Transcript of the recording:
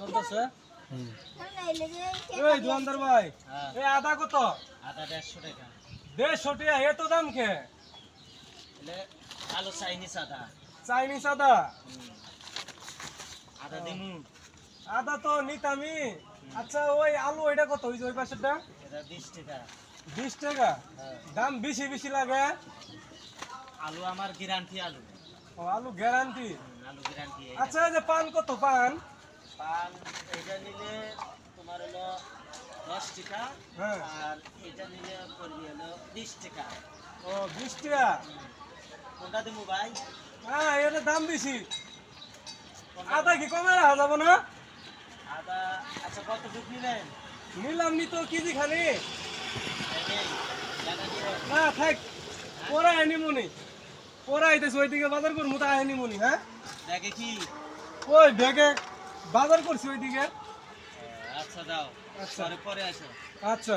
চলতেছে। হুম। এই দোকানদার ভাই, হ্যাঁ, এই আদা কত? আদা 150 টাকা। 150 টাকা, এত দাম কে? এলে আলু চাইনিজ আদা। চাইনিজ আদা? হুম। আদা দিমু। আদা তো নিতামি। আচ্ছা ওই আলু ওইটা কত? ওই যে ওই পাশেরটা? এটা 20 টাকা। 20 টাকা? হ্যাঁ। দাম বেশি বেশি লাগে। আলু আমার গ্যারান্টি আলু। ও, আলু গ্যারান্টি। আলু গ্যারান্টি। আচ্ছা এই যে পান কত পান? পান এটা নিলে তোমার হলো 10 টাকা। হ্যাঁ। আর এটা নিলে পড়বে হলো 20 টাকা। ও 20 টাকা? কোনটা দিমু ভাই? হ্যাঁ এর দাম বেশি। আদা কি কমে রাখা যাবো না? আদা আচ্ছা কতটুকু নিলেন? নিলাম নি তো কেজি খানি। এই নেই, জায়গা দিলেন। না থাক, পরে আনিমুনি। পরে আইতেছি, ওইদিকে বাজার করবো তা আনিমুনি। হ্যাঁ দেখে কি? ওই ব্যাগে বাজার করছি ওইদিকে। আচ্ছা দাও। আচ্ছা। পরে পরে আসো। আচ্ছা।